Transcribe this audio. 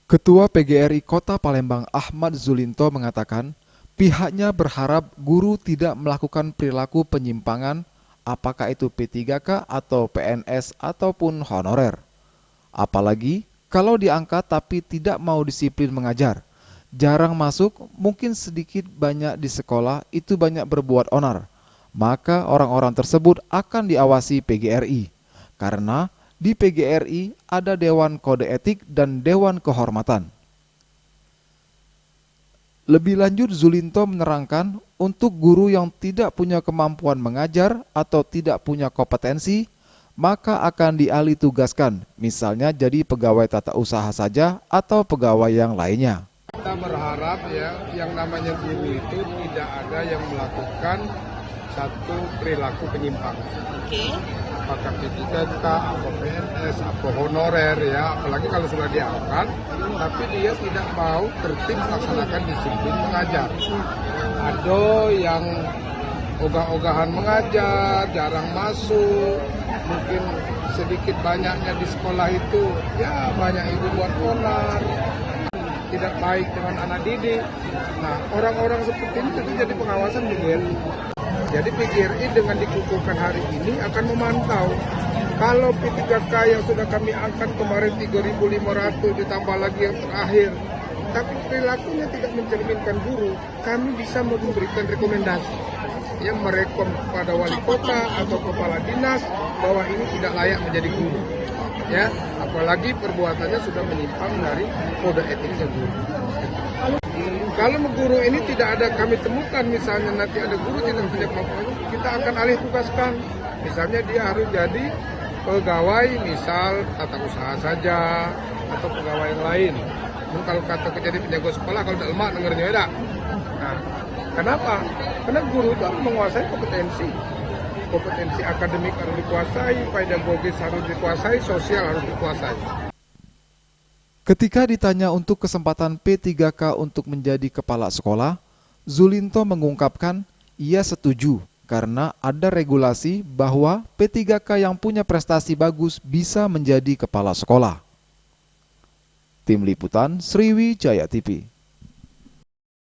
Ketua PGRI Kota Palembang Ahmad Zulinto mengatakan, pihaknya berharap guru tidak melakukan perilaku penyimpangan, apakah itu P3K atau PNS ataupun honorer. Apalagi kalau diangkat tapi tidak mau disiplin mengajar, jarang masuk, mungkin sedikit banyak di sekolah itu banyak berbuat onar, maka orang-orang tersebut akan diawasi PGRI. Karena di PGRI ada Dewan Kode Etik dan Dewan Kehormatan. Lebih lanjut, Zulinto menerangkan untuk guru yang tidak punya kemampuan mengajar atau tidak punya kompetensi, maka akan dialih tugaskan, misalnya jadi pegawai tata usaha saja atau pegawai yang lainnya. Kita berharap ya, yang namanya guru itu tidak ada yang melakukan satu perilaku penyimpangan. Apakah P3K, atau PNS, atau honorer ya, apalagi kalau sudah diangkat, tapi dia tidak mau tertib melaksanakan disiplin mengajar. Ada yang ogah-ogahan mengajar, jarang masuk, mungkin sedikit banyaknya di sekolah itu, ya banyak ibu buat onar, tidak baik dengan anak didik. Nah, orang-orang seperti ini tentu jadi pengawasan PGRI. Jadi PGRI dengan dikukuhkan hari ini akan memantau. Kalau P3K yang sudah kami angkat kemarin 3.500 ditambah lagi yang terakhir, tapi perilakunya tidak mencerminkan guru, kami bisa memberikan rekomendasi yang merekom kepada wali kota atau kepala dinas bahwa ini tidak layak menjadi guru. Ya, apalagi perbuatannya sudah menyimpang dari kode etiknya guru. Kalau guru ini tidak ada kami temukan, misalnya nanti ada guru tidak punya kemampuan, kita akan alih tugaskan. Misalnya dia harus jadi pegawai, misal tata usaha saja atau pegawai yang lain. Mungkin kalau kata jadi penjaga sekolah, kalau tidak lemah dengarnya ya. Nah, kenapa? Karena guru itu harus menguasai kompetensi akademik harus dikuasai, pedagogis harus dikuasai, sosial harus dikuasai. Ketika ditanya untuk kesempatan P3K untuk menjadi kepala sekolah, Zulinto mengungkapkan ia setuju karena ada regulasi bahwa P3K yang punya prestasi bagus bisa menjadi kepala sekolah. Tim Liputan Sriwijaya TV.